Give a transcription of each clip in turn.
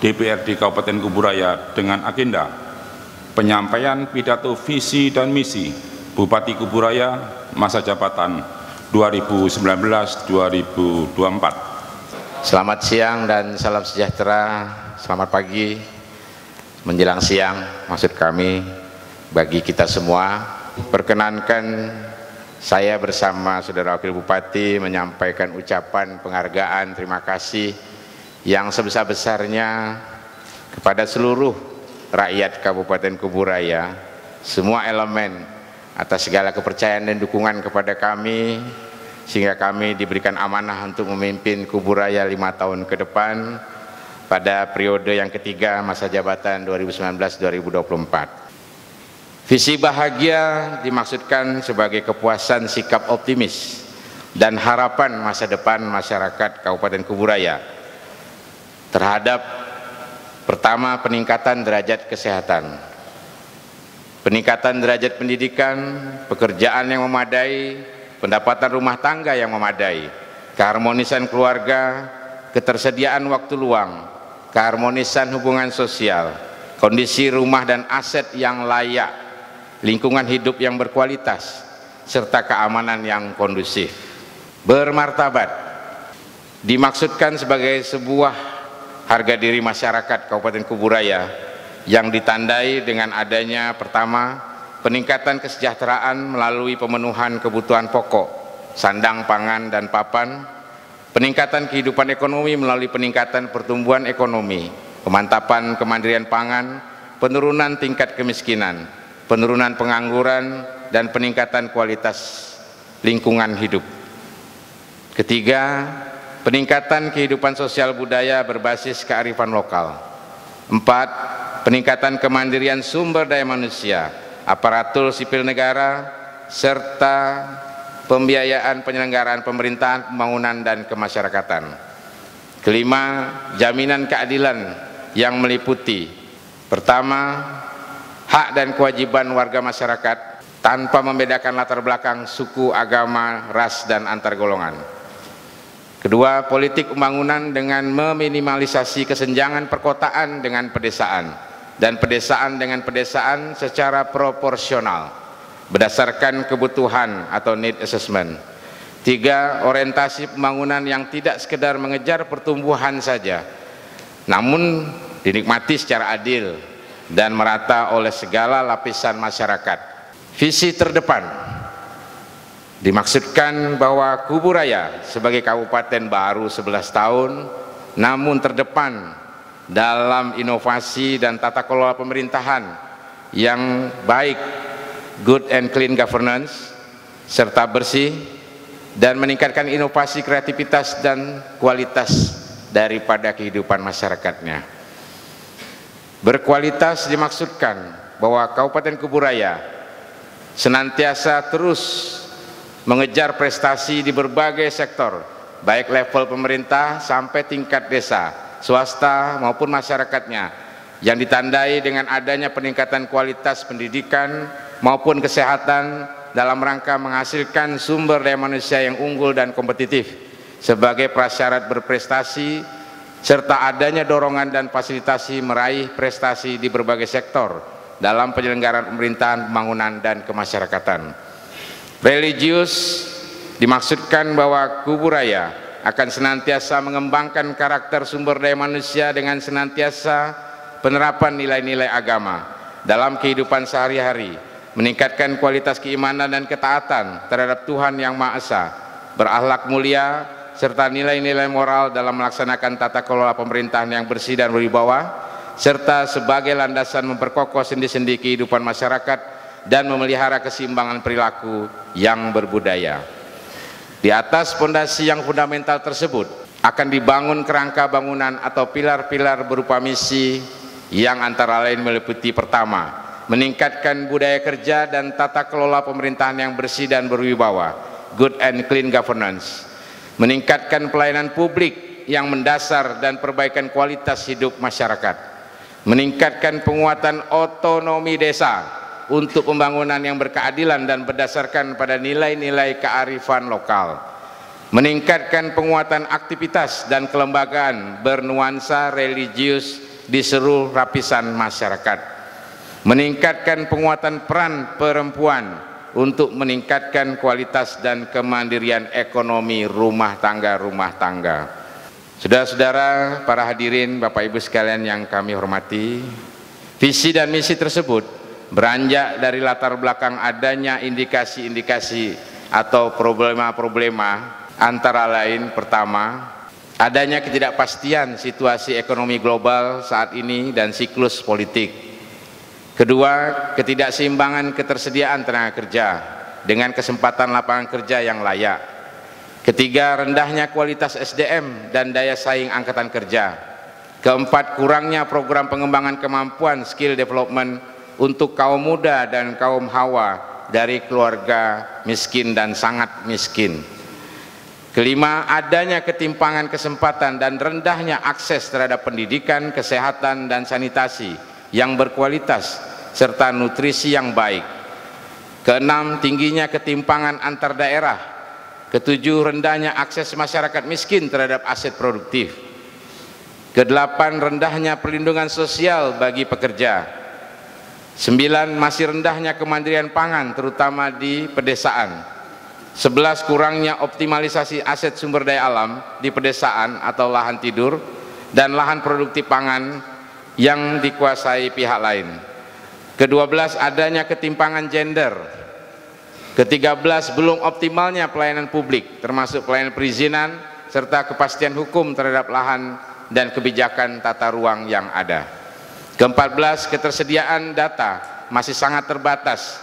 DPRD Kabupaten Kuburaya dengan agenda penyampaian pidato visi dan misi Bupati Kuburaya masa jabatan 2019-2024. Selamat siang dan salam sejahtera, selamat pagi, menjelang siang maksud kami bagi kita semua. Perkenankan saya bersama Saudara Wakil Bupati menyampaikan ucapan penghargaan terima kasih yang sebesar-besarnya kepada seluruh rakyat Kabupaten Kuburaya, semua elemen atas segala kepercayaan dan dukungan kepada kami sehingga kami diberikan amanah untuk memimpin Kuburaya 5 tahun ke depan pada periode yang ketiga masa jabatan 2019-2024. Visi bahagia dimaksudkan sebagai kepuasan sikap optimis dan harapan masa depan masyarakat Kabupaten Kuburaya terhadap pertama, peningkatan derajat kesehatan, peningkatan derajat pendidikan, pekerjaan yang memadai, pendapatan rumah tangga yang memadai, keharmonisan keluarga, ketersediaan waktu luang, keharmonisan hubungan sosial, kondisi rumah dan aset yang layak, lingkungan hidup yang berkualitas, serta keamanan yang kondusif. Bermartabat dimaksudkan sebagai sebuah harga diri masyarakat Kabupaten Kuburaya yang ditandai dengan adanya pertama, peningkatan kesejahteraan melalui pemenuhan kebutuhan pokok, sandang, pangan, dan papan, peningkatan kehidupan ekonomi melalui peningkatan pertumbuhan ekonomi, pemantapan kemandirian pangan, penurunan tingkat kemiskinan, penurunan pengangguran, dan peningkatan kualitas lingkungan hidup. Ketiga, peningkatan kehidupan sosial budaya berbasis kearifan lokal. 4. Peningkatan kemandirian sumber daya manusia, aparatur sipil negara, serta pembiayaan penyelenggaraan pemerintahan, pembangunan, dan kemasyarakatan. Kelima, jaminan keadilan yang meliputi pertama, hak dan kewajiban warga masyarakat tanpa membedakan latar belakang, suku, agama, ras, dan antar golongan. Kedua, politik pembangunan dengan meminimalisasi kesenjangan perkotaan dengan pedesaan dan pedesaan dengan pedesaan secara proporsional berdasarkan kebutuhan atau need assessment. Tiga, orientasi pembangunan yang tidak sekedar mengejar pertumbuhan saja, namun dinikmati secara adil dan merata oleh segala lapisan masyarakat. Visi terdepan dimaksudkan bahwa Kuburaya sebagai kabupaten baru 11 tahun namun terdepan dalam inovasi dan tata kelola pemerintahan yang baik, good and clean governance, serta bersih, dan meningkatkan inovasi, kreativitas, dan kualitas daripada kehidupan masyarakatnya. Berkualitas dimaksudkan bahwa Kabupaten Kuburaya senantiasa terus mengejar prestasi di berbagai sektor, baik level pemerintah sampai tingkat desa, swasta maupun masyarakatnya, yang ditandai dengan adanya peningkatan kualitas pendidikan maupun kesehatan dalam rangka menghasilkan sumber daya manusia yang unggul dan kompetitif sebagai prasyarat berprestasi, serta adanya dorongan dan fasilitasi meraih prestasi di berbagai sektor dalam penyelenggaraan pemerintahan, pembangunan, dan kemasyarakatan. Religius dimaksudkan bahwa Kuburaya akan senantiasa mengembangkan karakter sumber daya manusia dengan senantiasa penerapan nilai-nilai agama dalam kehidupan sehari-hari, meningkatkan kualitas keimanan dan ketaatan terhadap Tuhan Yang Maha Esa, berakhlak mulia, serta nilai-nilai moral dalam melaksanakan tata kelola pemerintahan yang bersih dan berwibawa, serta sebagai landasan memperkokoh sendi-sendi kehidupan masyarakat dan memelihara keseimbangan perilaku yang berbudaya. Di atas fondasi yang fundamental tersebut akan dibangun kerangka bangunan atau pilar-pilar berupa misi yang antara lain meliputi pertama, meningkatkan budaya kerja dan tata kelola pemerintahan yang bersih dan berwibawa, good and clean governance, meningkatkan pelayanan publik yang mendasar dan perbaikan kualitas hidup masyarakat, meningkatkan penguatan otonomi desa untuk pembangunan yang berkeadilan dan berdasarkan pada nilai-nilai kearifan lokal, meningkatkan penguatan aktivitas dan kelembagaan bernuansa religius di seluruh lapisan masyarakat, meningkatkan penguatan peran perempuan untuk meningkatkan kualitas dan kemandirian ekonomi rumah tangga. Saudara-saudara, para hadirin, Bapak Ibu sekalian yang kami hormati, visi dan misi tersebut beranjak dari latar belakang adanya indikasi-indikasi atau problema-problema, antara lain pertama, adanya ketidakpastian situasi ekonomi global saat ini dan siklus politik. Kedua, ketidakseimbangan ketersediaan tenaga kerja dengan kesempatan lapangan kerja yang layak. Ketiga, rendahnya kualitas SDM dan daya saing angkatan kerja. Keempat, kurangnya program pengembangan kemampuan skill development untuk kaum muda dan kaum hawa dari keluarga miskin dan sangat miskin. Kelima, adanya ketimpangan kesempatan dan rendahnya akses terhadap pendidikan, kesehatan, dan sanitasi yang berkualitas serta nutrisi yang baik. Keenam, tingginya ketimpangan antar daerah. Ketujuh, rendahnya akses masyarakat miskin terhadap aset produktif. Kedelapan, rendahnya perlindungan sosial bagi pekerja. Sembilan, masih rendahnya kemandirian pangan terutama di pedesaan. 11, kurangnya optimalisasi aset sumber daya alam di pedesaan atau lahan tidur dan lahan produktif pangan yang dikuasai pihak lain. Ke-12, adanya ketimpangan gender. Ke-13, belum optimalnya pelayanan publik termasuk pelayanan perizinan serta kepastian hukum terhadap lahan dan kebijakan tata ruang yang ada. Ke-14, ketersediaan data masih sangat terbatas,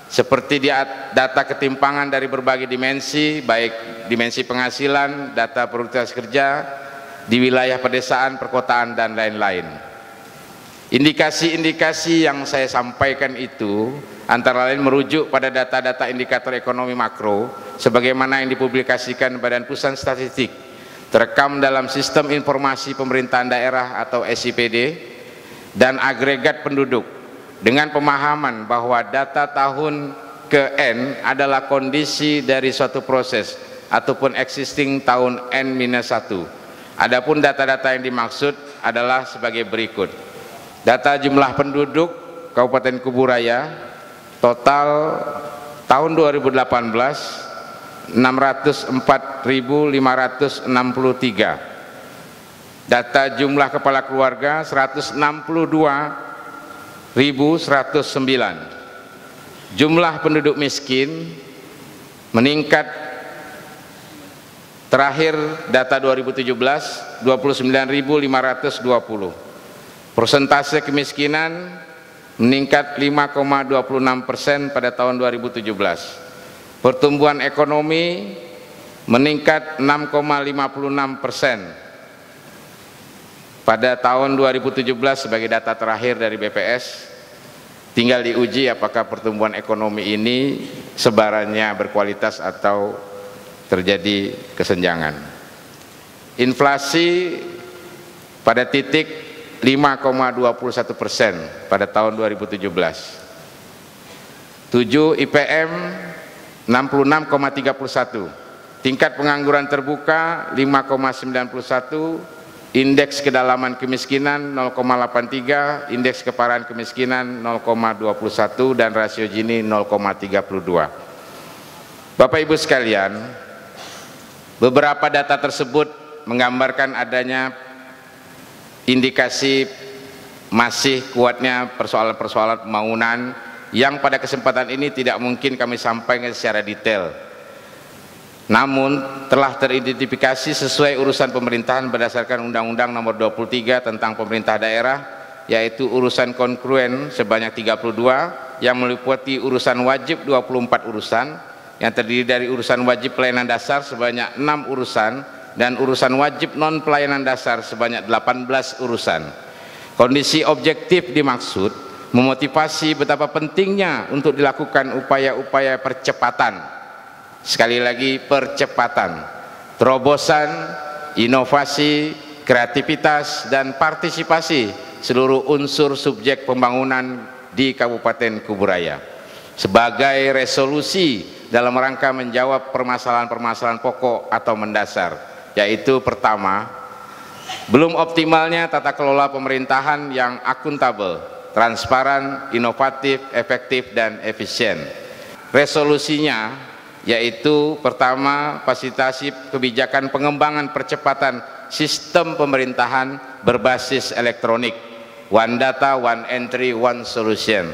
seperti data ketimpangan dari berbagai dimensi, baik dimensi penghasilan, data produktivitas kerja di wilayah pedesaan, perkotaan, dan lain-lain. Indikasi-indikasi yang saya sampaikan itu antara lain merujuk pada data-data indikator ekonomi makro sebagaimana yang dipublikasikan Badan Pusat Statistik, terekam dalam Sistem Informasi Pemerintahan Daerah atau SIPD, dan agregat penduduk, dengan pemahaman bahwa data tahun ke-N adalah kondisi dari suatu proses ataupun existing tahun N-1. Adapun data-data yang dimaksud adalah sebagai berikut. Data jumlah penduduk Kabupaten Kuburaya total tahun 2018 604.563. Data jumlah kepala keluarga 162.109. Jumlah penduduk miskin meningkat terakhir data 2017 29.520. Persentase kemiskinan meningkat 5,26% pada tahun 2017. Pertumbuhan ekonomi meningkat 6,56% pada tahun 2017 sebagai data terakhir dari BPS. Tinggal diuji apakah pertumbuhan ekonomi ini sebarannya berkualitas atau terjadi kesenjangan. Inflasi pada titik 5,21% pada tahun 2017. 7, IPM 66,31. Tingkat pengangguran terbuka 5,91, indeks kedalaman kemiskinan 0,83, indeks keparahan kemiskinan 0,21, dan rasio Gini 0,32. Bapak Ibu sekalian, beberapa data tersebut menggambarkan adanya indikasi masih kuatnya persoalan-persoalan pembangunan yang pada kesempatan ini tidak mungkin kami sampaikan secara detail, namun telah teridentifikasi sesuai urusan pemerintahan berdasarkan Undang-Undang Nomor 23 tentang Pemerintah Daerah, yaitu urusan kongruen sebanyak 32 yang meliputi urusan wajib 24 urusan yang terdiri dari urusan wajib pelayanan dasar sebanyak 6 urusan dan urusan wajib non pelayanan dasar sebanyak 18 urusan. Kondisi objektif dimaksud memotivasi betapa pentingnya untuk dilakukan upaya-upaya percepatan, sekali lagi percepatan, terobosan, inovasi, kreativitas, dan partisipasi seluruh unsur subjek pembangunan di Kabupaten Kuburaya sebagai resolusi dalam rangka menjawab permasalahan-permasalahan pokok atau mendasar, yaitu pertama, Belum optimalnya tata kelola pemerintahan yang akuntabel, transparan, inovatif, efektif, dan efisien. Resolusinya yaitu pertama, fasilitasi kebijakan pengembangan percepatan sistem pemerintahan berbasis elektronik, One Data, One Entry, One Solution,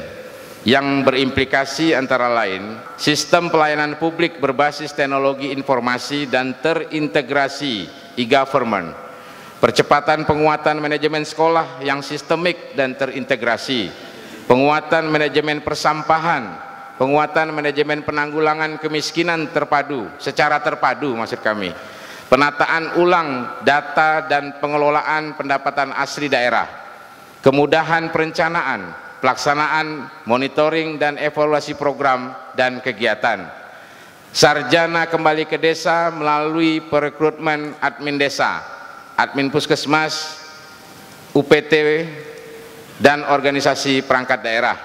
yang berimplikasi antara lain sistem pelayanan publik berbasis teknologi informasi dan terintegrasi e-government, percepatan penguatan manajemen sekolah yang sistemik dan terintegrasi, penguatan manajemen persampahan, penguatan manajemen penanggulangan kemiskinan secara terpadu maksud kami, penataan ulang data dan pengelolaan pendapatan asli daerah, kemudahan perencanaan, pelaksanaan, monitoring dan evaluasi program dan kegiatan, sarjana kembali ke desa melalui perekrutmen admin desa, admin puskesmas, UPT dan organisasi perangkat daerah.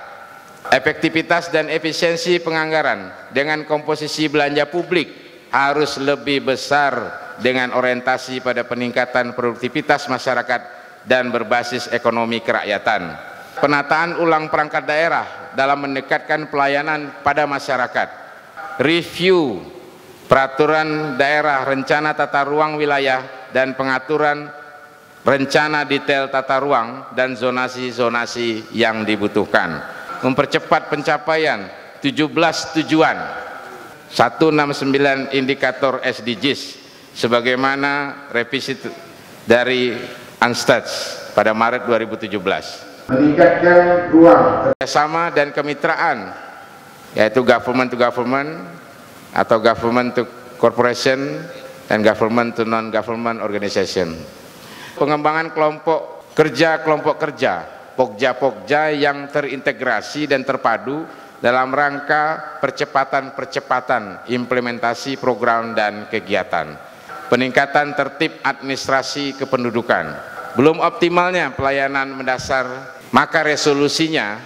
Efektivitas dan efisiensi penganggaran dengan komposisi belanja publik harus lebih besar dengan orientasi pada peningkatan produktivitas masyarakat dan berbasis ekonomi kerakyatan. Penataan ulang perangkat daerah dalam mendekatkan pelayanan pada masyarakat. Review peraturan daerah, rencana tata ruang wilayah dan pengaturan rencana detail tata ruang dan zonasi-zonasi yang dibutuhkan. Mempercepat pencapaian 17 tujuan 169 indikator SDGs sebagaimana revisi dari UNSTAD pada Maret 2017. Meningkatkan ruang kerjasama dan kemitraan, yaitu government to government atau government to corporation dan government to non-government organization. Pengembangan kelompok kerja Pokja-pokja yang terintegrasi dan terpadu dalam rangka percepatan implementasi program dan kegiatan. Peningkatan tertib administrasi kependudukan. Belum optimalnya pelayanan mendasar, maka resolusinya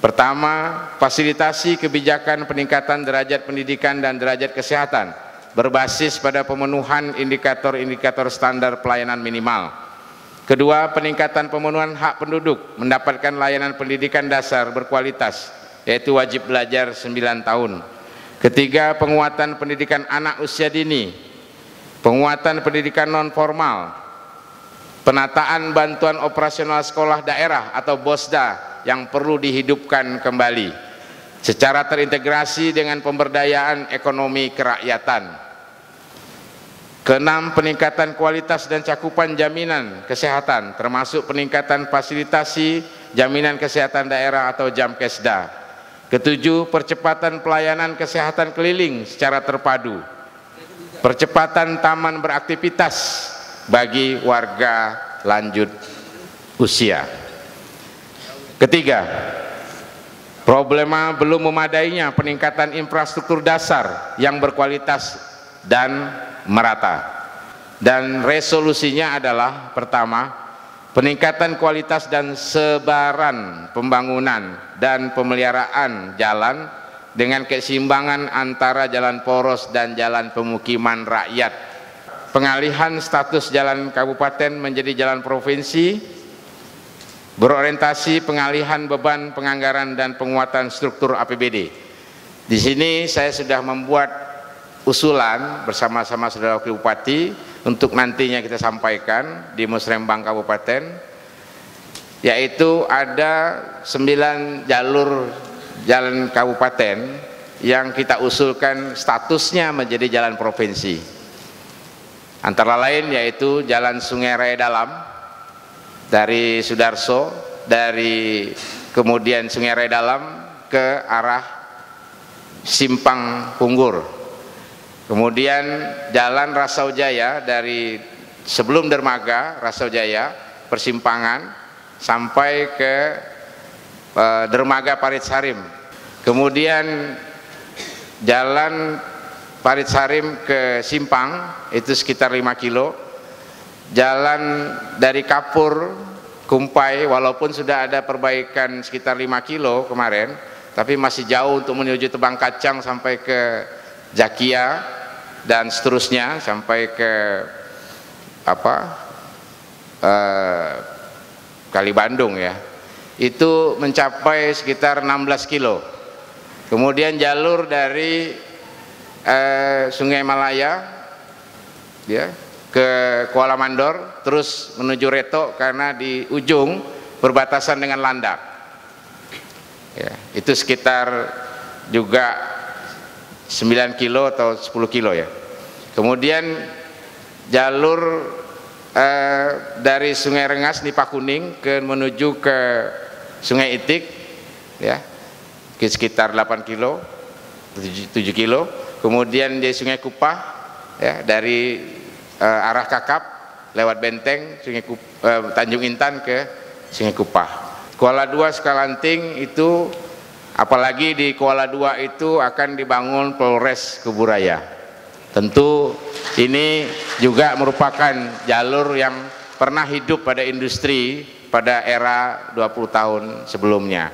pertama, fasilitasi kebijakan peningkatan derajat pendidikan dan derajat kesehatan berbasis pada pemenuhan indikator-indikator standar pelayanan minimal. Kedua, peningkatan pemenuhan hak penduduk mendapatkan layanan pendidikan dasar berkualitas, yaitu wajib belajar 9 tahun. Ketiga, penguatan pendidikan anak usia dini, penguatan pendidikan non formal, penataan bantuan operasional sekolah daerah atau BOSDA yang perlu dihidupkan kembali secara terintegrasi dengan pemberdayaan ekonomi kerakyatan. Keenam, peningkatan kualitas dan cakupan jaminan kesehatan termasuk peningkatan fasilitasi jaminan kesehatan daerah atau JAMKESDA. Ketujuh, percepatan pelayanan kesehatan keliling secara terpadu, percepatan taman beraktivitas bagi warga lanjut usia. Ketiga, problema belum memadainya peningkatan infrastruktur dasar yang berkualitas dan merata. Dan resolusinya adalah pertama, peningkatan kualitas dan sebaran pembangunan dan pemeliharaan jalan dengan keseimbangan antara jalan poros dan jalan pemukiman rakyat. Pengalihan status jalan kabupaten menjadi jalan provinsi berorientasi pengalihan beban penganggaran dan penguatan struktur APBD. Di sini saya sudah membuat usulan bersama-sama saudara wakil bupati untuk nantinya kita sampaikan di Musrembang Kabupaten, yaitu ada 9 jalur jalan kabupaten yang kita usulkan statusnya menjadi jalan provinsi. Antara lain yaitu Jalan Sungai Raya Dalam dari Sudarso, dari kemudian Sungai Raya Dalam ke arah Simpang Punggur. Kemudian Jalan Rasau Jaya dari sebelum dermaga Rasau Jaya persimpangan sampai ke dermaga Paritsarim. Kemudian Jalan Paritsarim ke Simpang itu sekitar 5 kilo. Jalan dari Kapur Kumpai walaupun sudah ada perbaikan sekitar 5 kilo kemarin, tapi masih jauh untuk menuju Tebang Kacang sampai ke Jakia dan seterusnya sampai ke Kali Bandung ya, itu mencapai sekitar 16 kilo. Kemudian jalur dari Sungai Malaya ya, ke Kuala Mandor terus menuju Reto karena di ujung berbatasan dengan Landak ya, itu sekitar juga 9 kilo atau 10 kilo ya. Kemudian jalur dari Sungai Rengas di Pakuning menuju ke Sungai Itik ya, sekitar 8 kilo 7 kilo. Kemudian di Sungai Kupah ya, dari arah Kakap lewat Benteng Tanjung Intan ke Sungai Kupah. Kuala II Sukalanting itu, apalagi di Kuala II itu akan dibangun Polres Kuburaya. Tentu ini juga merupakan jalur yang pernah hidup pada industri pada era 20 tahun sebelumnya.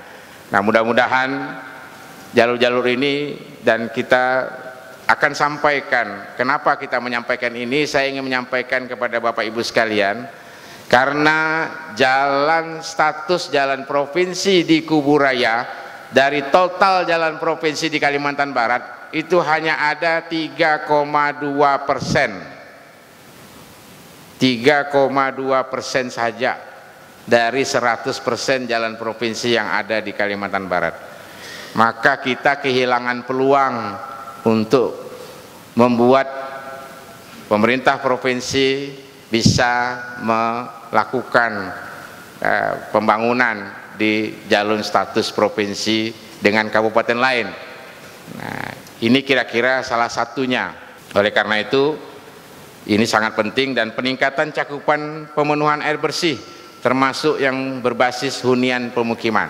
Nah, mudah-mudahan jalur-jalur ini, dan kita akan sampaikan kenapa kita menyampaikan ini. Saya ingin menyampaikan kepada Bapak Ibu sekalian, karena status jalan provinsi di Kuburaya dari total jalan provinsi di Kalimantan Barat itu hanya ada 3,2%. 3,2% saja dari 100% jalan provinsi yang ada di Kalimantan Barat. Maka kita kehilangan peluang untuk membuat pemerintah provinsi bisa melakukan pembangunan di jalur status provinsi dengan kabupaten lain. Nah, ini kira-kira salah satunya. Oleh karena itu, ini sangat penting, dan peningkatan cakupan pemenuhan air bersih termasuk yang berbasis hunian pemukiman.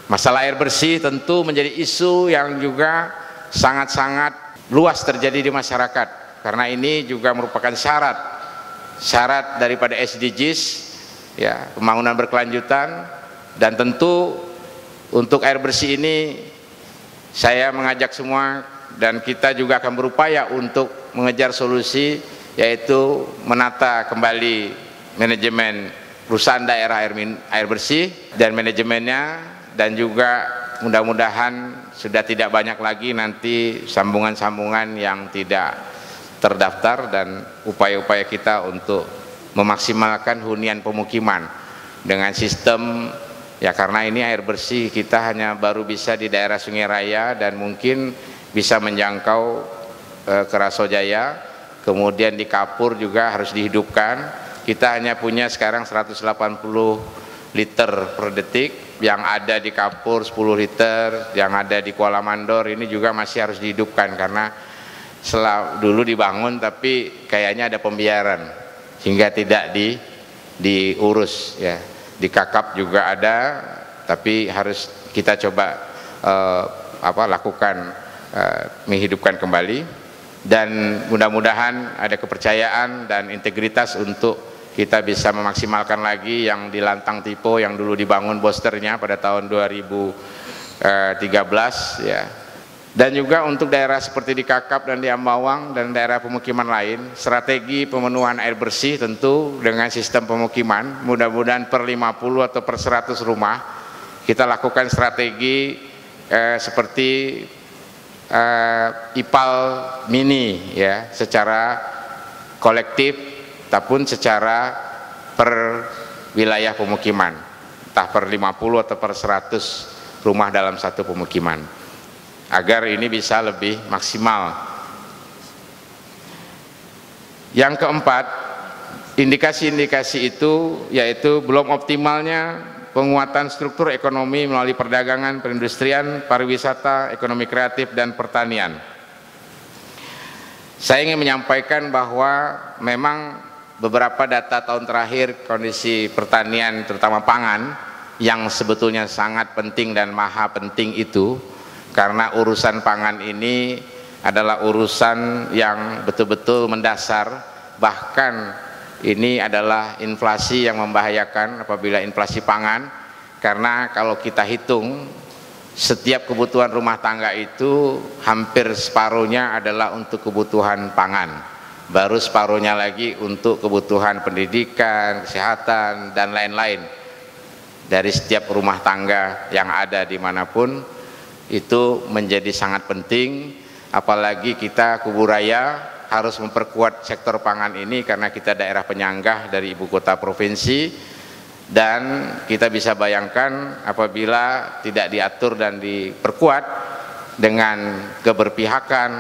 Masalah air bersih tentu menjadi isu yang juga sangat-sangat luas terjadi di masyarakat, karena ini juga merupakan syarat daripada SDGs ya, pembangunan berkelanjutan. Dan tentu untuk air bersih ini saya mengajak semua, dan kita juga akan berupaya untuk mengejar solusi, yaitu menata kembali manajemen perusahaan daerah air bersih dan manajemennya, dan juga mudah-mudahan sudah tidak banyak lagi nanti sambungan-sambungan yang tidak terdaftar, dan upaya-upaya kita untuk memaksimalkan hunian pemukiman dengan sistem ya, karena ini air bersih kita hanya baru bisa di daerah Sungai Raya dan mungkin bisa menjangkau ke Rasojaya, kemudian di Kapur juga harus dihidupkan. Kita hanya punya sekarang 180 liter per detik, yang ada di Kapur 10 liter, yang ada di Kuala Mandor ini juga masih harus dihidupkan karena dulu dibangun tapi kayaknya ada pembiaran sehingga tidak diurus ya. Di Kakap juga ada, tapi harus kita coba lakukan menghidupkan kembali, dan mudah-mudahan ada kepercayaan dan integritas untuk kita bisa memaksimalkan lagi yang di Lantang Tipo yang dulu dibangun boosternya pada tahun 2013 ya. Dan juga untuk daerah seperti di Kakap dan di Ambawang dan daerah pemukiman lain, strategi pemenuhan air bersih tentu dengan sistem pemukiman, mudah-mudahan per 50 atau per 100 rumah kita lakukan strategi seperti IPAL mini ya, secara kolektif ataupun secara per wilayah pemukiman, entah per 50 atau per 100 rumah dalam satu pemukiman, agar ini bisa lebih maksimal. Yang keempat, indikasi-indikasi itu yaitu belum optimalnya penguatan struktur ekonomi melalui perdagangan, perindustrian, pariwisata, ekonomi kreatif, dan pertanian. Saya ingin menyampaikan bahwa memang beberapa data tahun terakhir kondisi pertanian terutama pangan yang sebetulnya sangat penting dan maha penting itu, karena urusan pangan ini adalah urusan yang betul-betul mendasar, bahkan ini adalah inflasi yang membahayakan apabila inflasi pangan, karena kalau kita hitung setiap kebutuhan rumah tangga itu hampir separuhnya adalah untuk kebutuhan pangan. baru separuhnya lagi untuk kebutuhan pendidikan, kesehatan, dan lain-lain dari setiap rumah tangga yang ada dimanapun. Itu menjadi sangat penting, apalagi kita Kubu Raya harus memperkuat sektor pangan ini karena kita daerah penyangga dari ibu kota provinsi, dan kita bisa bayangkan apabila tidak diatur dan diperkuat dengan keberpihakan,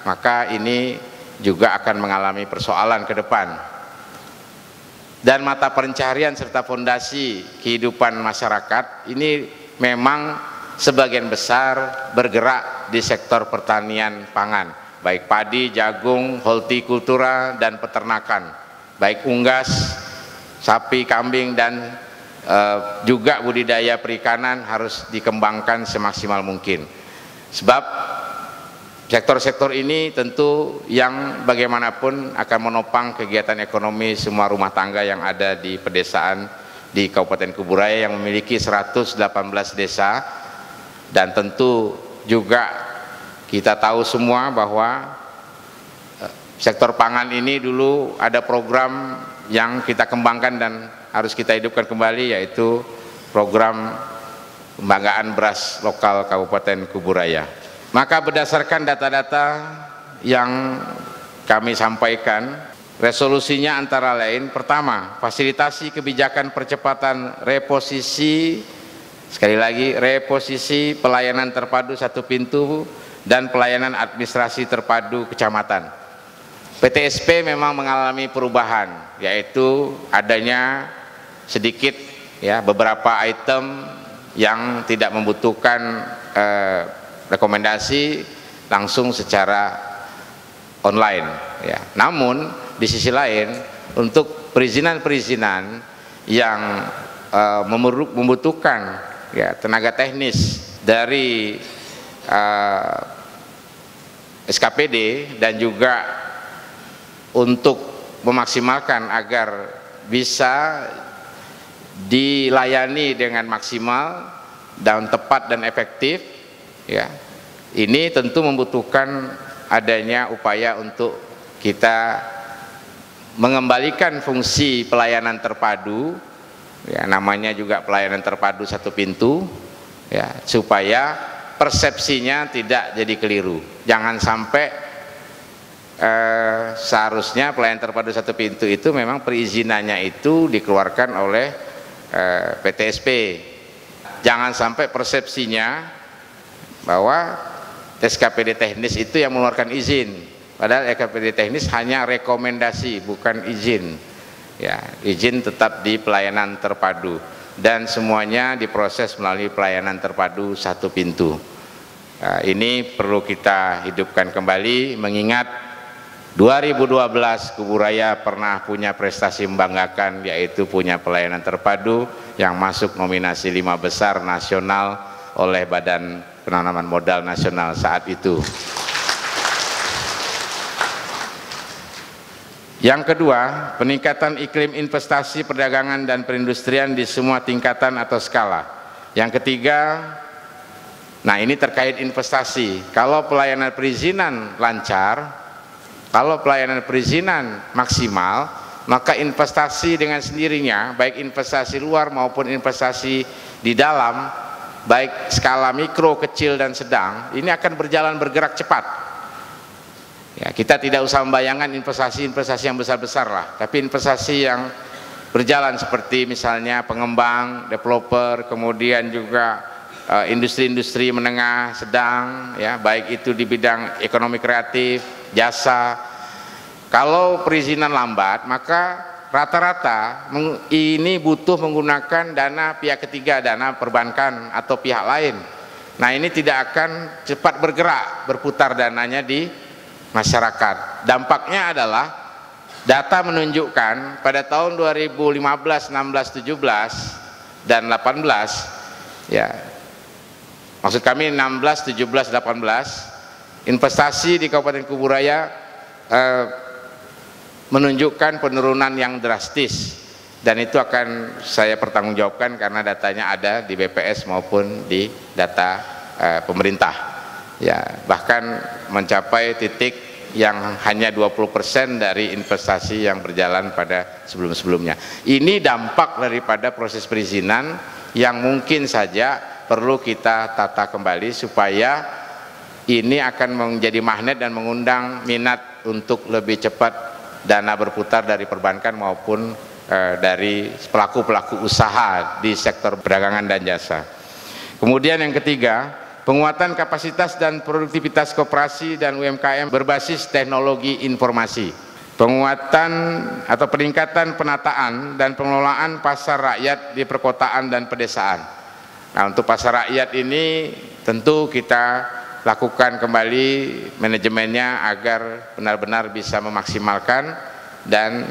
maka ini juga akan mengalami persoalan ke depan. Dan mata pencaharian serta fondasi kehidupan masyarakat ini memang sebagian besar bergerak di sektor pertanian pangan, baik padi, jagung, hortikultura, dan peternakan, baik unggas, sapi, kambing, dan juga budidaya perikanan harus dikembangkan semaksimal mungkin. Sebab sektor-sektor ini tentu yang bagaimanapun akan menopang kegiatan ekonomi semua rumah tangga yang ada di pedesaan di Kabupaten Kubu Raya yang memiliki 118 desa. Dan tentu juga kita tahu semua bahwa sektor pangan ini dulu ada program yang kita kembangkan dan harus kita hidupkan kembali, yaitu program pembanggaan beras lokal Kabupaten Kubu Raya. Maka berdasarkan data-data yang kami sampaikan, resolusinya antara lain: pertama, fasilitasi kebijakan percepatan reposisi, sekali lagi reposisi pelayanan terpadu satu pintu dan pelayanan administrasi terpadu kecamatan. PTSP memang mengalami perubahan, yaitu adanya sedikit beberapa item yang tidak membutuhkan rekomendasi langsung secara online. Namun di sisi lain, untuk perizinan-perizinan yang membutuhkan tenaga teknis dari SKPD dan juga untuk memaksimalkan agar bisa dilayani dengan maksimal dan tepat dan efektif, ini tentu membutuhkan adanya upaya untuk kita mengembalikan fungsi pelayanan terpadu, namanya juga pelayanan terpadu satu pintu, supaya persepsinya tidak jadi keliru. Jangan sampai seharusnya pelayanan terpadu satu pintu itu memang perizinannya itu dikeluarkan oleh PTSP. Jangan sampai persepsinya bahwa SKPD teknis itu yang mengeluarkan izin, padahal SKPD teknis hanya rekomendasi bukan izin. Izin tetap di pelayanan terpadu dan semuanya diproses melalui pelayanan terpadu satu pintu. Ini perlu kita hidupkan kembali, mengingat 2012 Kubu Raya pernah punya prestasi membanggakan, yaitu punya pelayanan terpadu yang masuk nominasi 5 besar nasional oleh Badan Penanaman Modal Nasional saat itu. Yang kedua, peningkatan iklim investasi, perdagangan, dan perindustrian di semua tingkatan atau skala. Yang ketiga, nah ini terkait investasi. Kalau pelayanan perizinan lancar, kalau pelayanan perizinan maksimal, maka investasi dengan sendirinya, baik investasi luar maupun investasi di dalam, baik skala mikro, kecil, dan sedang, ini akan bergerak cepat. Kita tidak usah membayangkan investasi yang besar-besar lah, tapi investasi yang berjalan seperti misalnya pengembang, developer, kemudian juga industri-industri menengah, sedang, baik itu di bidang ekonomi kreatif, jasa. Kalau perizinan lambat, maka rata-rata ini butuh menggunakan dana pihak ketiga, dana perbankan atau pihak lain. Nah, ini tidak akan cepat bergerak, berputar dananya di masyarakat. Dampaknya adalah data menunjukkan pada tahun 2015, 16, 17 dan 18, maksud kami 16, 17, 18, investasi di Kabupaten Kubu Raya menunjukkan penurunan yang drastis, dan itu akan saya pertanggungjawabkan karena datanya ada di BPS maupun di data pemerintah. Bahkan mencapai titik yang hanya 20% dari investasi yang berjalan pada sebelum-sebelumnya. Ini dampak daripada proses perizinan yang mungkin saja perlu kita tata kembali supaya ini akan menjadi magnet dan mengundang minat untuk lebih cepat dana berputar dari perbankan maupun dari pelaku-pelaku usaha di sektor perdagangan dan jasa. Kemudian yang ketiga, penguatan kapasitas dan produktivitas koperasi dan UMKM berbasis teknologi informasi. Penguatan atau peningkatan penataan dan pengelolaan pasar rakyat di perkotaan dan pedesaan. Nah, untuk pasar rakyat ini tentu kita lakukan kembali manajemennya agar benar-benar bisa memaksimalkan, dan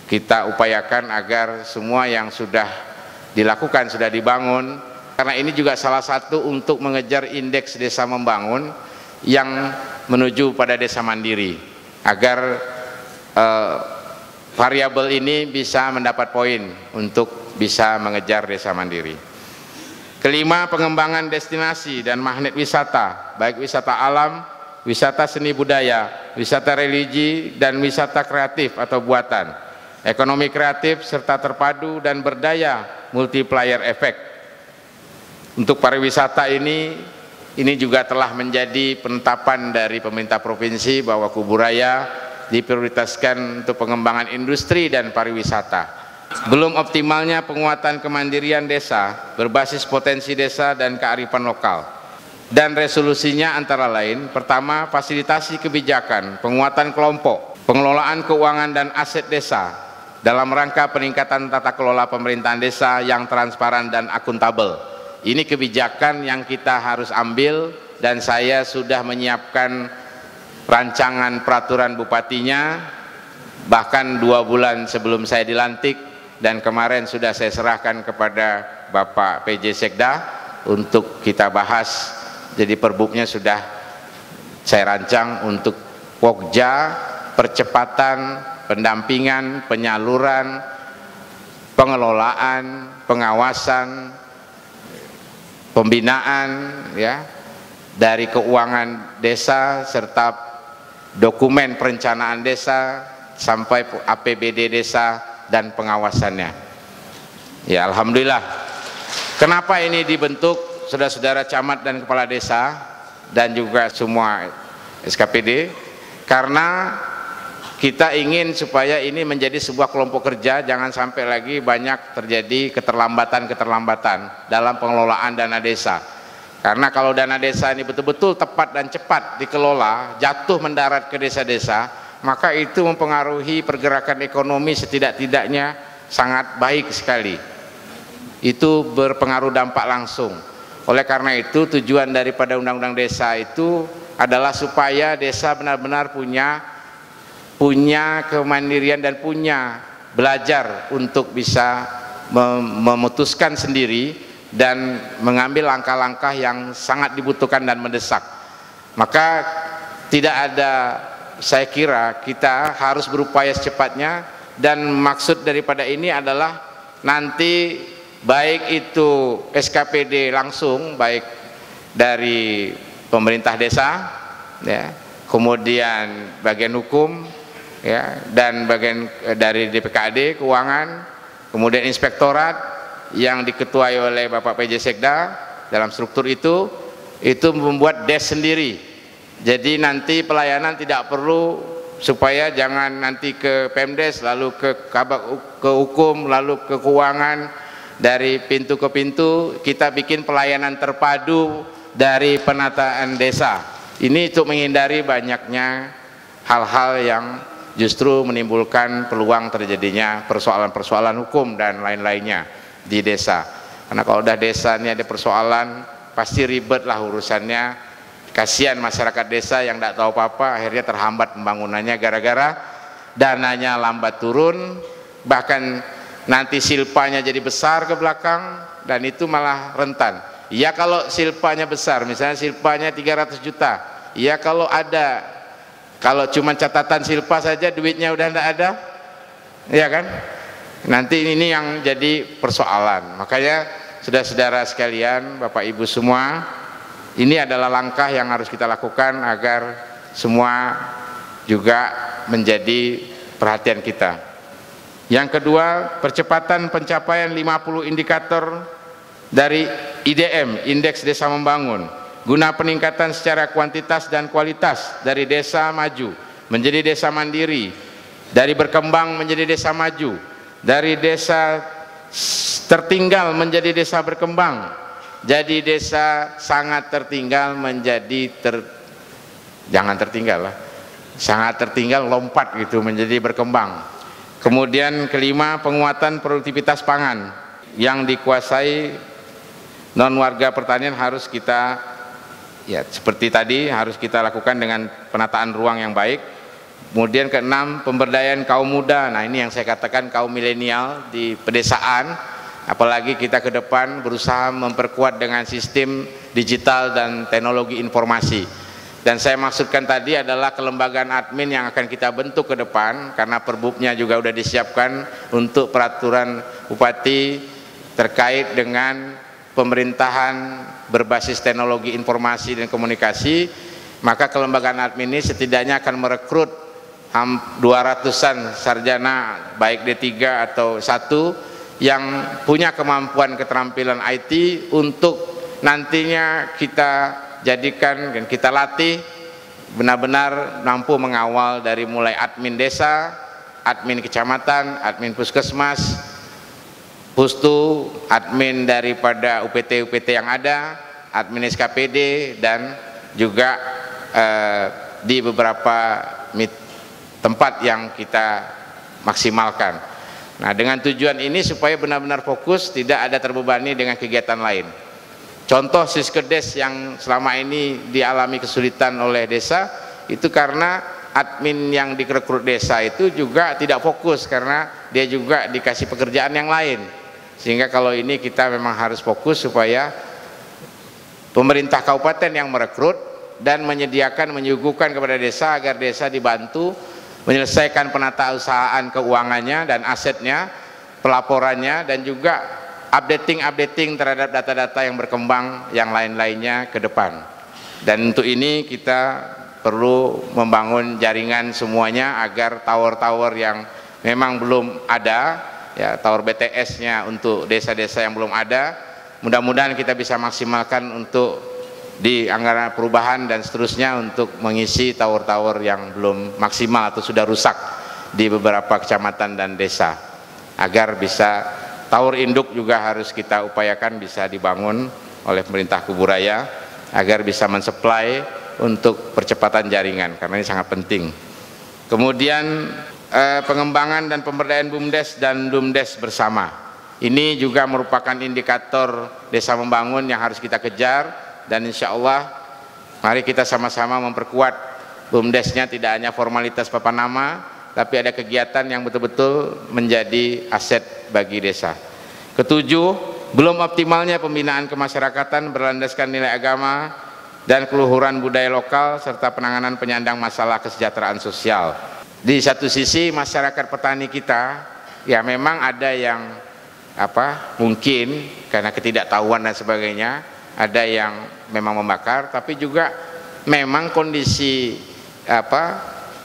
kita upayakan agar semua yang sudah dilakukan, sudah dibangun, karena ini juga salah satu untuk mengejar indeks desa membangun yang menuju pada desa mandiri, agar variabel ini bisa mendapat poin untuk bisa mengejar desa mandiri. Kelima, pengembangan destinasi dan magnet wisata, baik wisata alam, wisata seni budaya, wisata religi, dan wisata kreatif atau buatan, ekonomi kreatif serta terpadu dan berdaya multiplier effect. Untuk pariwisata ini juga telah menjadi penetapan dari pemerintah provinsi bahwa Kuburaya diprioritaskan untuk pengembangan industri dan pariwisata. Belum optimalnya penguatan kemandirian desa berbasis potensi desa dan kearifan lokal. Dan resolusinya antara lain, pertama, fasilitasi kebijakan, penguatan kelompok, pengelolaan keuangan dan aset desa dalam rangka peningkatan tata kelola pemerintahan desa yang transparan dan akuntabel. Ini kebijakan yang kita harus ambil, dan saya sudah menyiapkan rancangan peraturan bupatinya bahkan 2 bulan sebelum saya dilantik, dan kemarin sudah saya serahkan kepada Bapak PJ Sekda untuk kita bahas. Jadi perbuknya sudah saya rancang untuk pokja, percepatan, pendampingan, penyaluran, pengelolaan, pengawasan, pembinaan ya dari keuangan desa serta dokumen perencanaan desa sampai APBD desa dan pengawasannya. Ya, alhamdulillah. Kenapa ini dibentuk, saudara-saudara camat dan kepala desa dan juga semua SKPD? Karena kita ingin supaya ini menjadi sebuah kelompok kerja, jangan sampai lagi banyak terjadi keterlambatan dalam pengelolaan dana desa. Karena kalau dana desa ini betul-betul tepat dan cepat dikelola, jatuh mendarat ke desa-desa, maka itu mempengaruhi pergerakan ekonomi setidak-tidaknya sangat baik sekali. Itu berpengaruh dampak langsung. Oleh karena itu tujuan daripada Undang-Undang Desa itu adalah supaya desa benar-benar punya kemandirian dan punya belajar untuk bisa memutuskan sendiri dan mengambil langkah-langkah yang sangat dibutuhkan dan mendesak. Maka tidak ada, saya kira kita harus berupaya secepatnya, dan maksud daripada ini adalah nanti baik itu SKPD langsung, baik dari pemerintah desa ya, kemudian bagian hukum ya, dan bagian dari DPKAD keuangan, kemudian inspektorat yang diketuai oleh Bapak PJ Sekda. Dalam struktur itu membuat desk sendiri. Jadi nanti pelayanan tidak perlu, supaya jangan nanti ke Pemdes lalu ke hukum lalu ke keuangan, dari pintu ke pintu. Kita bikin pelayanan terpadu dari penataan desa ini untuk menghindari banyaknya hal-hal yang justru menimbulkan peluang terjadinya persoalan-persoalan hukum dan lain-lainnya di desa. Karena kalau udah desa ini ada persoalan, pasti ribet lah urusannya. Kasihan masyarakat desa yang tidak tahu apa-apa, akhirnya terhambat pembangunannya gara-gara dananya lambat turun, bahkan nanti silpanya jadi besar ke belakang, dan itu malah rentan. Ya kalau silpanya besar, misalnya silpanya 300 juta, ya kalau cuma catatan silpa saja duitnya udah tidak ada, ya kan? Nanti ini yang jadi persoalan. Makanya saudara-saudara sekalian, Bapak Ibu semua, ini adalah langkah yang harus kita lakukan agar semua juga menjadi perhatian kita. Yang kedua, percepatan pencapaian 50 indikator dari IDM, Indeks Desa Membangun, guna peningkatan secara kuantitas dan kualitas dari desa maju menjadi desa mandiri, dari berkembang menjadi desa maju, dari desa tertinggal menjadi desa berkembang, jadi desa sangat tertinggal menjadi jangan tertinggal lah, sangat tertinggal lompat gitu menjadi berkembang. Kemudian kelima, penguatan produktivitas pangan yang dikuasai non warga pertanian harus kita, ya seperti tadi, harus kita lakukan dengan penataan ruang yang baik. Kemudian keenam, pemberdayaan kaum muda. Nah, ini yang saya katakan kaum milenial di pedesaan, apalagi kita ke depan berusaha memperkuat dengan sistem digital dan teknologi informasi. Dan saya maksudkan tadi adalah kelembagaan admin yang akan kita bentuk ke depan, karena perbubnya juga sudah disiapkan untuk peraturan bupati terkait dengan pemerintahan berbasis teknologi informasi dan komunikasi. Maka kelembagaan admin ini setidaknya akan merekrut 200-an sarjana baik D3 atau 1 yang punya kemampuan keterampilan IT untuk nantinya kita jadikan dan kita latih benar-benar mampu mengawal dari mulai admin desa, admin kecamatan, admin puskesmas, pustu, admin daripada UPT-UPT yang ada, admin SKPD, dan juga di beberapa tempat yang kita maksimalkan. Nah, dengan tujuan ini supaya benar-benar fokus, tidak ada terbebani dengan kegiatan lain. Contoh Siskedes yang selama ini dialami kesulitan oleh desa, itu karena admin yang direkrut desa itu juga tidak fokus, karena dia juga dikasih pekerjaan yang lain. Sehingga kalau ini kita memang harus fokus supaya pemerintah kabupaten yang merekrut dan menyuguhkan kepada desa agar desa dibantu menyelesaikan penatausahaan keuangannya dan asetnya, pelaporannya, dan juga updating terhadap data-data yang berkembang yang lain-lainnya ke depan. Dan untuk ini kita perlu membangun jaringan semuanya agar tower-tower yang memang belum ada, ya tower BTS-nya untuk desa-desa yang belum ada, mudah-mudahan kita bisa maksimalkan untuk di anggaran perubahan dan seterusnya untuk mengisi tower-tower yang belum maksimal atau sudah rusak di beberapa kecamatan dan desa, agar bisa tower induk juga harus kita upayakan bisa dibangun oleh pemerintah Kuburaya agar bisa mensuplai untuk percepatan jaringan, karena ini sangat penting. Kemudian pengembangan dan pemberdayaan BUMDes dan DUMDes bersama, ini juga merupakan indikator desa membangun yang harus kita kejar, dan insya Allah mari kita sama-sama memperkuat BUMDesnya, tidak hanya formalitas papan nama, tapi ada kegiatan yang betul-betul menjadi aset bagi desa. Ketujuh, belum optimalnya pembinaan kemasyarakatan berlandaskan nilai agama dan keluhuran budaya lokal serta penanganan penyandang masalah kesejahteraan sosial. Di satu sisi masyarakat petani kita, ya memang ada yang mungkin karena ketidaktahuan dan sebagainya, ada yang memang membakar, tapi juga memang kondisi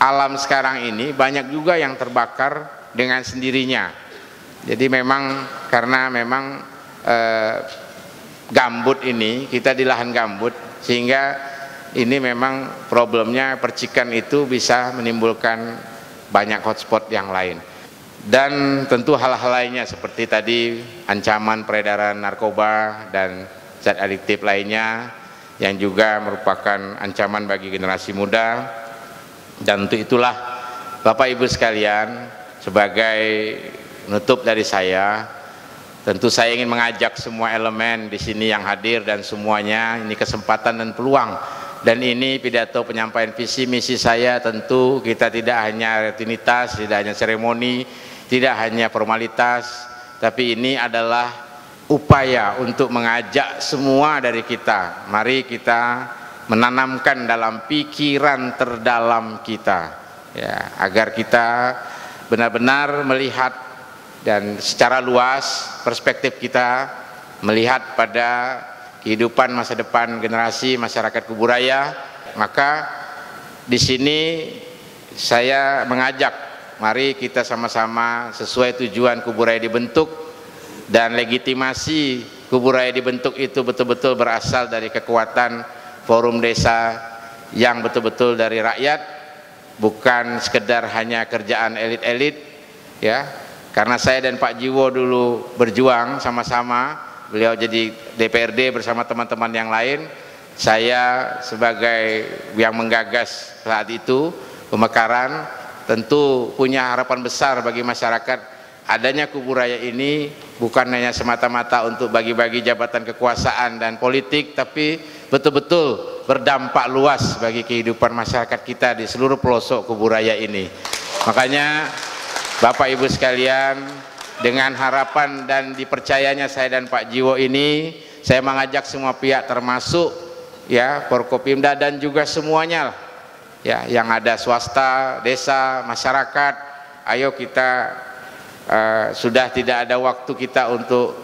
alam sekarang ini banyak juga yang terbakar dengan sendirinya. Jadi memang karena memang gambut ini, kita di lahan gambut, sehingga ini memang problemnya percikan itu bisa menimbulkan banyak hotspot yang lain. Dan tentu hal-hal lainnya seperti tadi ancaman peredaran narkoba dan zat adiktif lainnya yang juga merupakan ancaman bagi generasi muda. Dan untuk itulah Bapak Ibu sekalian, sebagai penutup dari saya, tentu saya ingin mengajak semua elemen di sini yang hadir dan semuanya, ini kesempatan dan peluang. Dan ini pidato penyampaian visi misi saya, tentu kita tidak hanya rutinitas, tidak hanya seremoni, tidak hanya formalitas, tapi ini adalah upaya untuk mengajak semua dari kita. Mari kita menanamkan dalam pikiran terdalam kita, ya, agar kita benar-benar melihat dan secara luas perspektif kita melihat pada kehidupan masa depan generasi masyarakat Kuburaya. Maka di sini saya mengajak, mari kita sama-sama sesuai tujuan Kuburaya dibentuk, dan legitimasi Kuburaya dibentuk itu betul-betul berasal dari kekuatan forum desa yang betul-betul dari rakyat, bukan sekedar hanya kerjaan elit-elit, ya. Karena saya dan Pak Jiwo dulu berjuang sama-sama, beliau jadi DPRD bersama teman-teman yang lain, saya sebagai yang menggagas saat itu pemekaran, tentu punya harapan besar bagi masyarakat. Adanya Kuburaya ini bukan hanya semata-mata untuk bagi-bagi jabatan kekuasaan dan politik, tapi betul-betul berdampak luas bagi kehidupan masyarakat kita di seluruh pelosok Kuburaya ini. Makanya Bapak Ibu sekalian, dengan harapan dan dipercayanya saya dan Pak Jiwo ini, saya mengajak semua pihak termasuk ya Forkopimda dan juga semuanya ya yang ada, swasta, desa, masyarakat, ayo kita sudah tidak ada waktu kita untuk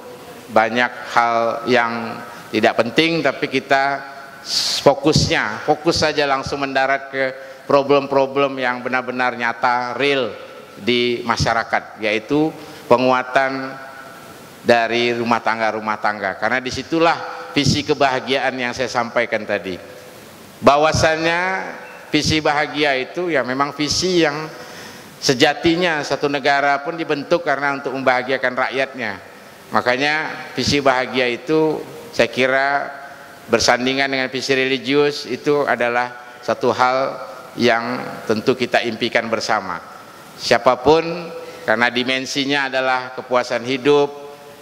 banyak hal yang tidak penting, tapi kita fokus saja langsung mendarat ke problem-problem yang benar-benar nyata, real di masyarakat, yaitu penguatan dari rumah tangga, karena disitulah visi kebahagiaan yang saya sampaikan tadi, bahwasannya visi bahagia itu ya memang visi yang sejatinya satu negara pun dibentuk karena untuk membahagiakan rakyatnya. Makanya visi bahagia itu saya kira bersandingan dengan visi religius, itu adalah satu hal yang tentu kita impikan bersama. Siapapun, karena dimensinya adalah kepuasan hidup,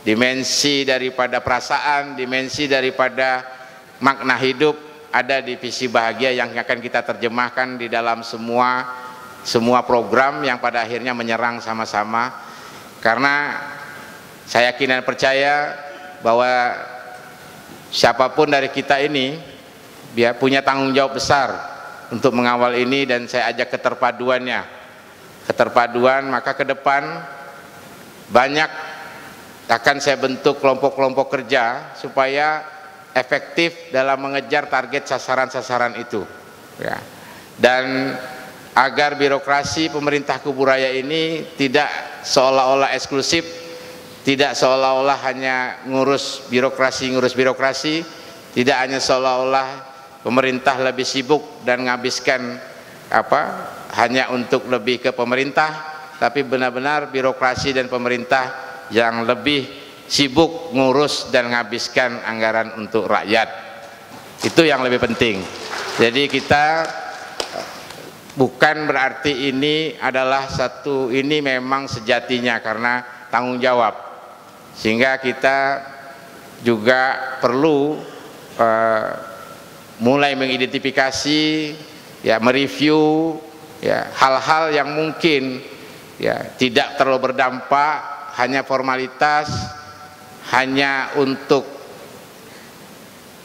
dimensi daripada perasaan, dimensi daripada makna hidup ada di visi bahagia yang akan kita terjemahkan di dalam semua program yang pada akhirnya menyerang sama-sama. Karena saya yakin dan percaya bahwa siapapun dari kita ini dia punya tanggung jawab besar untuk mengawal ini, dan saya ajak keterpaduan, maka ke depan banyak akan saya bentuk kelompok-kelompok kerja supaya efektif dalam mengejar target sasaran-sasaran itu ya. Dan agar birokrasi pemerintah Kuburaya ini tidak seolah-olah eksklusif, tidak seolah-olah hanya ngurus birokrasi, tidak hanya seolah-olah pemerintah lebih sibuk dan menghabiskan hanya untuk lebih ke pemerintah, tapi benar-benar birokrasi dan pemerintah yang lebih sibuk ngurus dan menghabiskan anggaran untuk rakyat. Itu yang lebih penting. Jadi kita bukan berarti ini adalah ini memang sejatinya karena tanggung jawab, sehingga kita juga perlu mulai mengidentifikasi ya, mereview ya hal-hal yang mungkin ya tidak terlalu berdampak, hanya formalitas, hanya untuk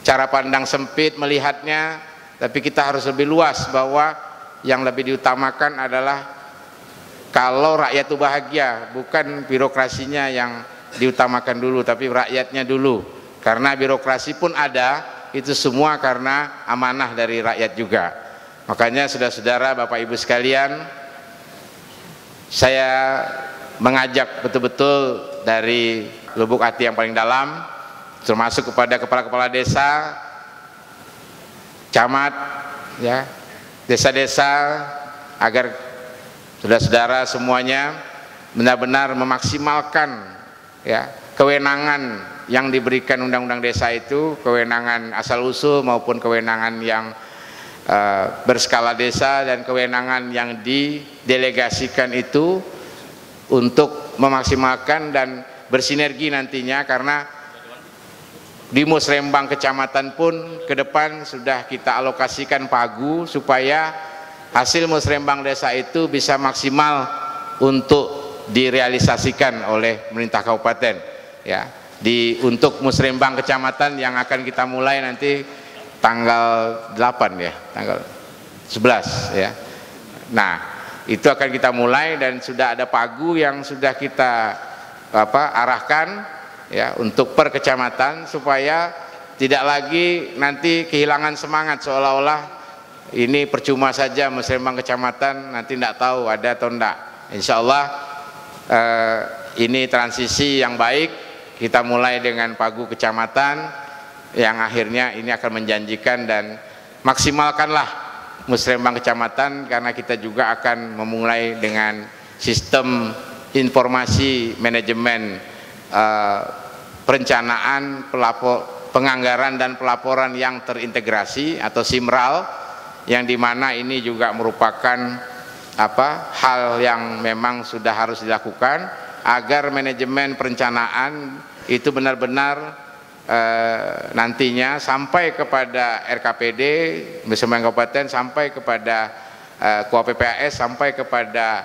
cara pandang sempit melihatnya, tapi kita harus lebih luas bahwa yang lebih diutamakan adalah kalau rakyat itu bahagia, bukan birokrasinya yang diutamakan dulu, tapi rakyatnya dulu. Karena birokrasi pun ada, itu semua karena amanah dari rakyat juga. Makanya saudara-saudara, Bapak Ibu sekalian, saya mengajak betul-betul dari lubuk hati yang paling dalam, termasuk kepada kepala-kepala desa, camat, ya, desa-desa, agar saudara-saudara semuanya benar-benar memaksimalkan ya kewenangan yang diberikan undang-undang desa itu, kewenangan asal-usul maupun kewenangan yang berskala desa dan kewenangan yang didelegasikan itu untuk memaksimalkan dan bersinergi nantinya. Karena di musrembang kecamatan pun ke depan sudah kita alokasikan pagu supaya hasil musrembang desa itu bisa maksimal untuk direalisasikan oleh pemerintah kabupaten ya. Untuk musrembang kecamatan yang akan kita mulai nanti tanggal 8 ya, tanggal 11 ya. Nah, itu akan kita mulai dan sudah ada pagu yang sudah kita arahkan ya untuk per kecamatan, supaya tidak lagi nanti kehilangan semangat seolah-olah ini percuma saja musrembang kecamatan, nanti tidak tahu ada atau tidak. Insya Allah ini transisi yang baik, kita mulai dengan pagu kecamatan yang akhirnya ini akan menjanjikan, dan maksimalkanlah musrembang kecamatan karena kita juga akan memulai dengan sistem informasi manajemen perencanaan, penganggaran dan pelaporan yang terintegrasi atau SIMRAL, yang dimana ini juga merupakan hal yang memang sudah harus dilakukan agar manajemen perencanaan itu benar-benar nantinya sampai kepada RKPD musrembang kabupaten, sampai kepada KUAPPAS, sampai kepada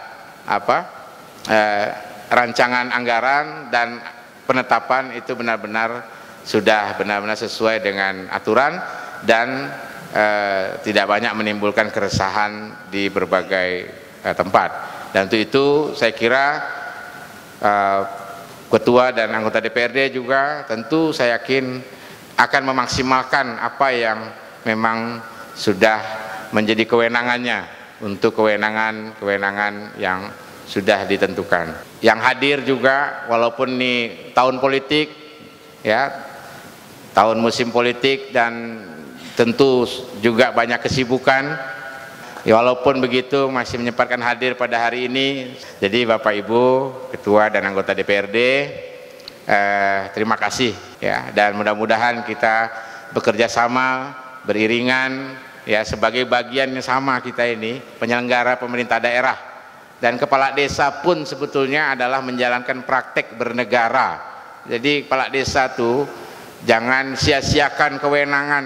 rancangan anggaran dan penetapan itu benar-benar sudah benar-benar sesuai dengan aturan dan tidak banyak menimbulkan keresahan di berbagai tempat. Dan untuk itu saya kira Ketua dan anggota DPRD juga tentu saya yakin akan memaksimalkan apa yang memang sudah menjadi kewenangannya untuk kewenangan yang sudah ditentukan. Yang hadir juga, walaupun ini tahun politik, ya, tahun musim politik dan tentu juga banyak kesibukan, ya, walaupun begitu masih menyempatkan hadir pada hari ini. Jadi Bapak Ibu Ketua dan anggota DPRD, terima kasih ya, dan mudah-mudahan kita bekerja sama beriringan ya, sebagai bagian yang sama kita ini penyelenggara pemerintah daerah, dan kepala desa pun sebetulnya adalah menjalankan praktek bernegara. Jadi kepala desa tuh jangan sia-siakan kewenangan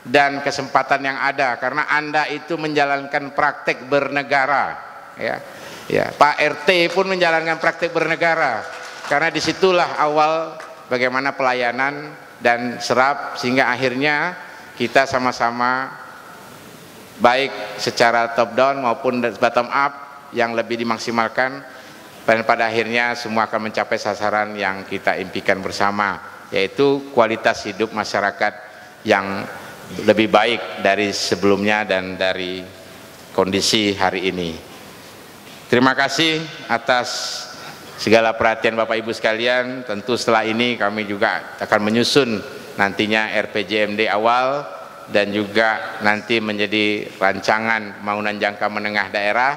dan kesempatan yang ada, karena Anda itu menjalankan praktek bernegara ya. Ya, Pak RT pun menjalankan praktek bernegara, karena disitulah awal bagaimana pelayanan dan serap, sehingga akhirnya kita sama-sama baik secara top down maupun bottom up yang lebih dimaksimalkan, dan pada akhirnya semua akan mencapai sasaran yang kita impikan bersama, yaitu kualitas hidup masyarakat yang lebih baik dari sebelumnya dan dari kondisi hari ini. Terima kasih atas segala perhatian Bapak Ibu sekalian. Tentu setelah ini kami juga akan menyusun nantinya RPJMD awal dan juga nanti menjadi rancangan pembangunan jangka menengah daerah,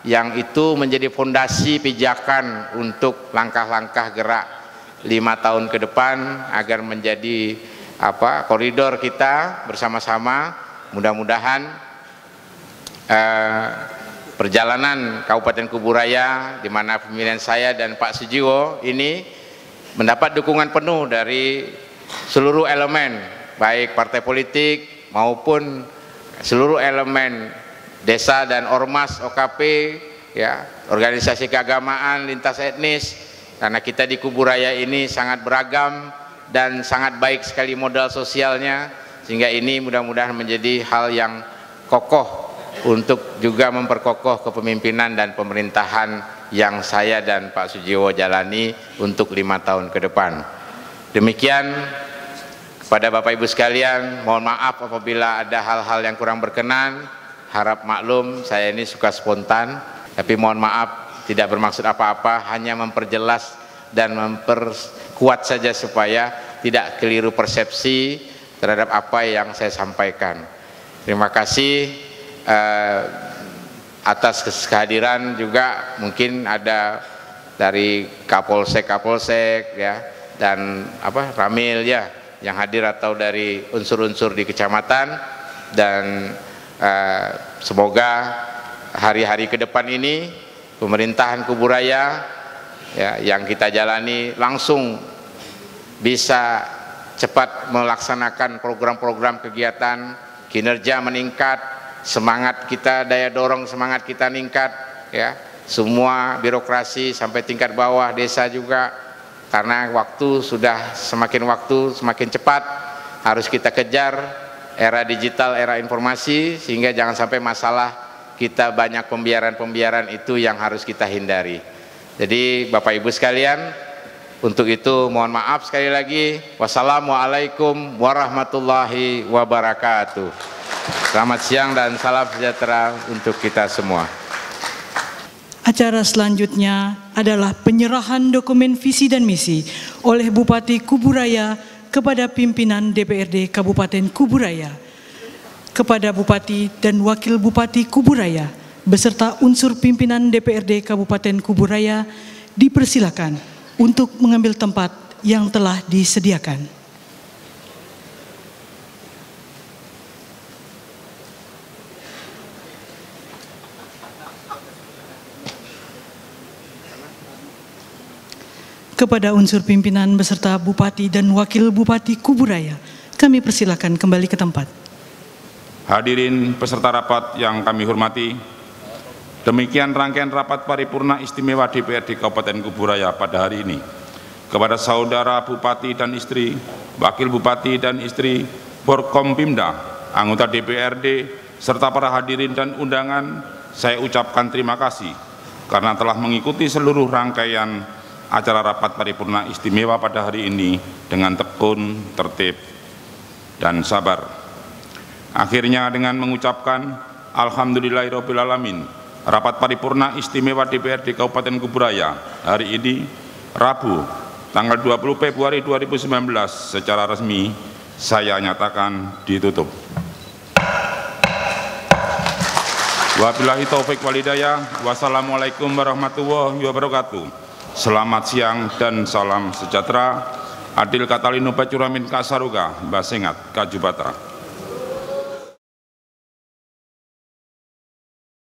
yang itu menjadi fondasi pijakan untuk langkah-langkah gerak 5 tahun ke depan agar menjadi koridor kita bersama-sama. Mudah-mudahan perjalanan Kabupaten Kuburaya, di mana pemilihan saya dan Pak Sujiwo ini mendapat dukungan penuh dari seluruh elemen, baik partai politik maupun seluruh elemen desa dan ormas OKP, ya, organisasi keagamaan lintas etnis, karena kita di Kuburaya ini sangat beragam dan sangat baik sekali modal sosialnya, sehingga ini mudah-mudahan menjadi hal yang kokoh untuk juga memperkokoh kepemimpinan dan pemerintahan yang saya dan Pak Sujiwo jalani untuk 5 tahun ke depan. Demikian, kepada Bapak Ibu sekalian, mohon maaf apabila ada hal-hal yang kurang berkenan, harap maklum, saya ini suka spontan, tapi mohon maaf, tidak bermaksud apa-apa, hanya memperjelas dan memperkuat saja supaya tidak keliru persepsi terhadap apa yang saya sampaikan. Terima kasih atas kehadiran juga, mungkin ada dari Kapolsek ya, dan Ramil ya yang hadir, atau dari unsur-unsur di kecamatan, dan semoga hari-hari ke depan ini pemerintahan Kuburaya ya, yang kita jalani langsung bisa cepat melaksanakan program-program kegiatan, kinerja meningkat, semangat kita, daya dorong semangat kita meningkat ya, semua birokrasi sampai tingkat bawah desa juga, karena semakin cepat harus kita kejar era digital, era informasi, sehingga jangan sampai masalah kita banyak pembiaran itu yang harus kita hindari. Jadi Bapak Ibu sekalian, untuk itu mohon maaf sekali lagi. Wassalamualaikum warahmatullahi wabarakatuh. Selamat siang dan salam sejahtera untuk kita semua. Acara selanjutnya adalah penyerahan dokumen visi dan misi oleh Bupati Kuburaya kepada pimpinan DPRD Kabupaten Kuburaya. Kepada Bupati dan Wakil Bupati Kuburaya beserta unsur pimpinan DPRD Kabupaten Kuburaya dipersilakan untuk mengambil tempat yang telah disediakan. Kepada unsur pimpinan beserta Bupati dan Wakil Bupati Kuburaya, kami persilakan kembali ke tempat. Hadirin peserta rapat yang kami hormati, demikian rangkaian rapat paripurna istimewa DPRD Kabupaten Kuburaya pada hari ini. Kepada saudara Bupati dan istri, Wakil Bupati dan istri, Forkompimda, anggota DPRD, serta para hadirin dan undangan, saya ucapkan terima kasih karena telah mengikuti seluruh rangkaian acara rapat paripurna istimewa pada hari ini dengan tekun, tertib, dan sabar. Akhirnya dengan mengucapkan Alhamdulillahirrabbilalamin, rapat paripurna istimewa DPRD Kabupaten Kuburaya hari ini, Rabu, tanggal 20 Februari 2019, secara resmi saya nyatakan ditutup. Wabillahi taufik walhidayah. Wassalamualaikum warahmatullahi wabarakatuh. Selamat siang dan salam sejahtera. Adil Katalino Bacuramin Kasaruga, Basengat, Kajubata.